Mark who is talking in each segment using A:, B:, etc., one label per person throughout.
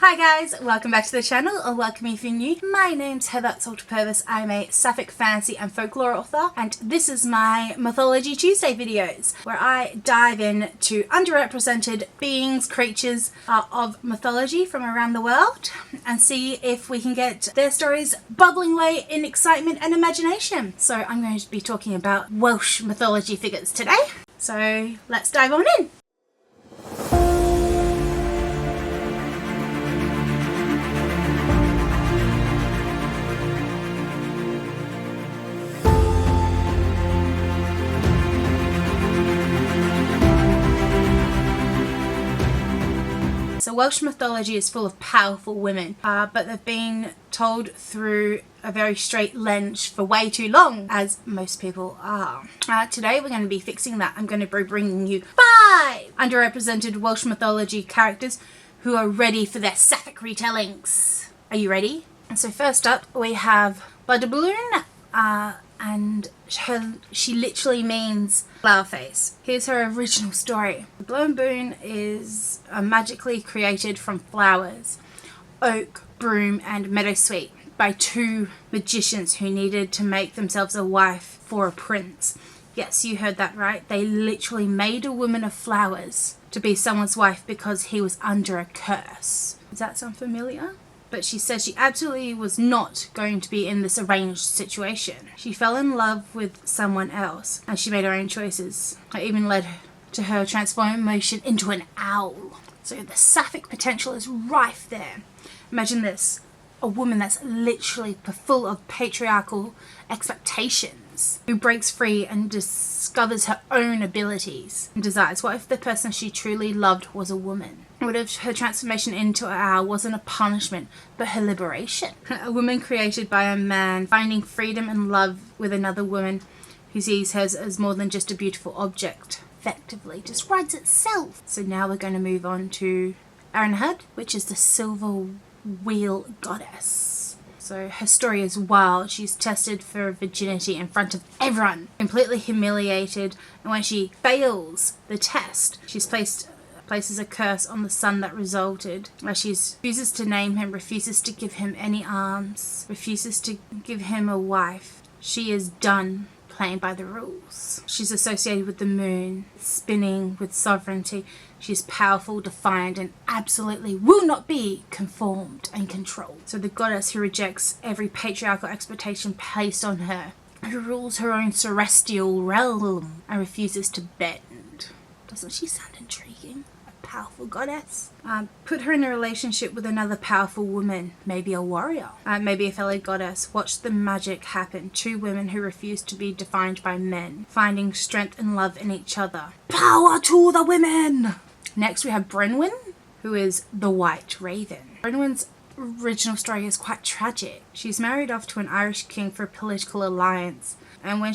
A: Hi guys, welcome back to the channel, or welcome if you're new. My name's Heather Salter-Purves. I'm a Sapphic fantasy and folklore author, and this is my Mythology Tuesday videos, where I dive into underrepresented beings, creatures of mythology from around the world, and see if we can get their stories bubbling away in excitement and imagination. So I'm going to be talking about Welsh mythology figures today. So let's dive on in. So Welsh mythology is full of powerful women, but they've been told through a very straight lens for way too long, as most people are. Today we're going to be fixing that. I'm going to be bringing you 5 underrepresented Welsh mythology characters who are ready for their Sapphic Retellings. Are you ready? So first up we have Blodeuwedd, and she literally means flower face. Here's her original story. Blodeuwedd is magically created from flowers, oak, broom and meadowsweet, by 2 magicians who needed to make themselves a wife for a prince. Yes, you heard that right. They literally made a woman of flowers to be someone's wife because he was under a curse. Does that sound familiar? But she said she absolutely was not going to be in this arranged situation. She fell in love with someone else and she made her own choices. It even led to her transformation into an owl. So the sapphic potential is rife there. Imagine this, a woman that's literally full of patriarchal expectations, who breaks free and discovers her own abilities and desires. What if the person she truly loved was a woman? What if her transformation into an owl wasn't a punishment, but her liberation? A woman created by a man, finding freedom and love with another woman who sees her as more than just a beautiful object. Effectively just writes itself. So now we're going to move on to Arianrhod, which is the silver wheel goddess. So her story is wild. She's tested for virginity in front of everyone, completely humiliated, and when she fails the test, she's places a curse on the son that resulted, where she refuses to name him, refuses to give him any arms, refuses to give him a wife. She is done playing by the rules. She's associated with the moon, spinning with sovereignty. She's powerful, defiant, and absolutely will not be conformed and controlled. So the goddess who rejects every patriarchal expectation placed on her, who rules her own celestial realm and refuses to bend. Doesn't she sound intriguing? Powerful goddess. Put her in a relationship with another powerful woman, maybe a warrior, maybe a fellow goddess. Watch the magic happen. 2 women who refuse to be defined by men, finding strength and love in each other. Power to the women! Next we have Branwen, who is the White Raven. Branwen's original story is quite tragic. She's married off to an Irish king for a political alliance, and when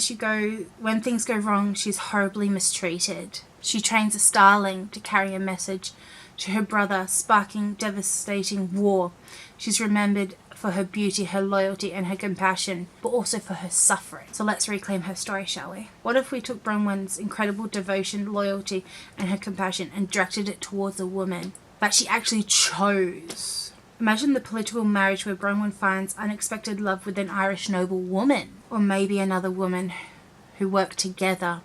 A: things go wrong, she's horribly mistreated. She trains a starling to carry a message to her brother, sparking devastating war. She's remembered for her beauty, her loyalty and her compassion, but also for her suffering. So let's reclaim her story, shall we? What if we took Branwen's incredible devotion, loyalty and her compassion and directed it towards a woman that she actually chose? Imagine the political marriage where Branwen finds unexpected love with an Irish noble woman, or maybe another woman who work together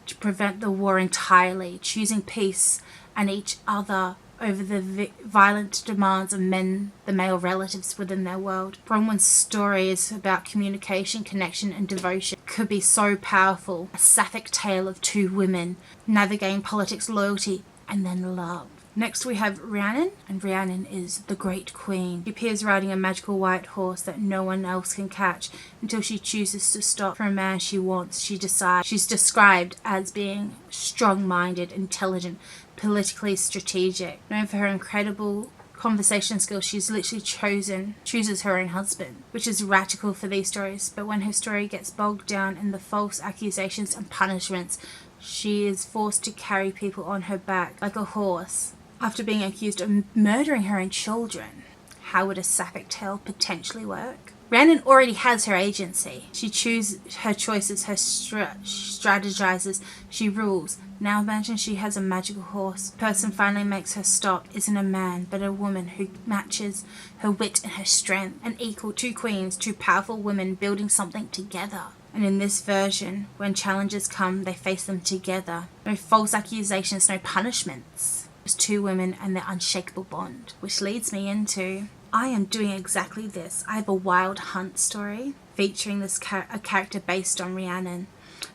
A: to prevent the war entirely, choosing peace and each other over the violent demands of men, the male relatives within their world. Branwen's story is about communication, connection and devotion. It could be so powerful. A sapphic tale of 2 women navigating politics, loyalty and then love. Next we have Rhiannon, and Rhiannon is the Great Queen. She appears riding a magical white horse that no one else can catch until she chooses to stop for a man she wants. She's described as being strong-minded, intelligent, politically strategic. Known for her incredible conversation skills, she's literally chooses her own husband, which is radical for these stories. But when her story gets bogged down in the false accusations and punishments, she is forced to carry people on her back like a horse after being accused of murdering her own children. How would a sapphic tale potentially work? Rhiannon already has her agency. She chooses her choices, her strategizes, she rules. Now imagine she has a magical horse. The person finally makes her stop isn't a man, but a woman who matches her wit and her strength. An equal, two queens, two powerful women building something together. And in this version, when challenges come, they face them together. No false accusations, no punishments. Just two women and their unshakable bond. Which leads me into, I am doing exactly this. I have a wild hunt story featuring this a character based on Rhiannon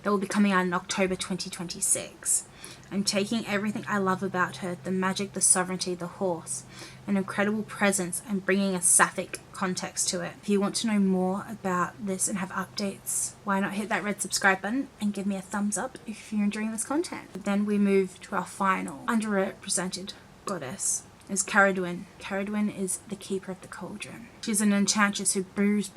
A: that will be coming out in October 2026. I'm taking everything I love about her, the magic, the sovereignty, the horse, an incredible presence, and bringing a Sapphic context to it. If you want to know more about this and have updates, why not hit that red subscribe button and give me a thumbs up if you're enjoying this content. Then we move to our final underrepresented goddess. Is Ceridwen. Ceridwen is the keeper of the cauldron. She's an enchantress who brews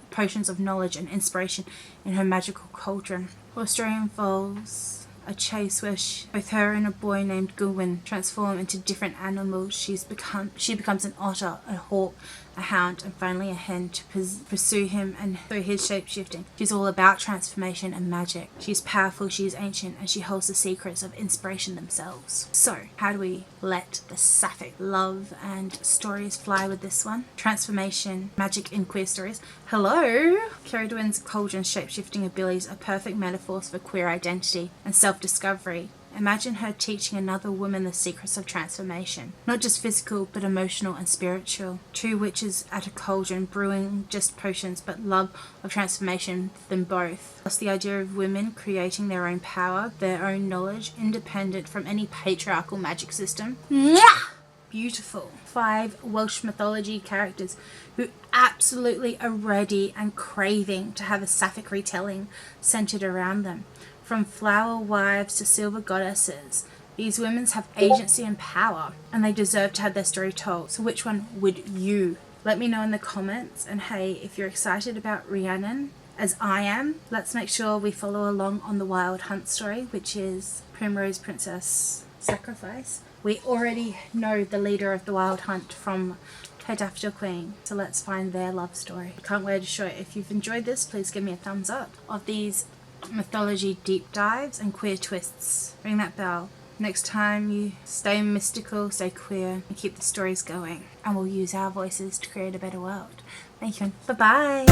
A: potions of knowledge and inspiration in her magical cauldron. The story involves a chase where both her and a boy named Gwyn transform into different animals. She becomes an otter, a hawk, a hound, and finally a hen to pursue him and through his shape-shifting. She's all about transformation and magic. She's powerful, she's ancient, and she holds the secrets of inspiration themselves. So, how do we let the Sapphic love and stories fly with this one? Transformation, magic in queer stories. Hello! Ceridwen's cauldron shape-shifting abilities are perfect metaphors for queer identity and self-discovery. Imagine her teaching another woman the secrets of transformation. Not just physical, but emotional and spiritual. Two witches at a cauldron brewing just potions, but love of transformation for them both. Plus the idea of women creating their own power, their own knowledge, independent from any patriarchal magic system. Mwah! Beautiful. 5 Welsh mythology characters who absolutely are ready and craving to have a Sapphic retelling centered around them. From flower wives to silver goddesses, these women have agency and power, and they deserve to have their story told. So which one would you? Let me know in the comments, and hey, if you're excited about Rhiannon, as I am, let's make sure we follow along on the Wild Hunt story, which is Primrose Princess Sacrifice. We already know the leader of the Wild Hunt from her Daffodil Queen, so let's find their love story. Can't wait to show it. If you've enjoyed this, please give me a thumbs up. Of these mythology deep dives and queer twists, ring that bell. Next time, you stay mystical, stay queer, and keep the stories going, and we'll use our voices to create a better world. Thank you, and bye-bye.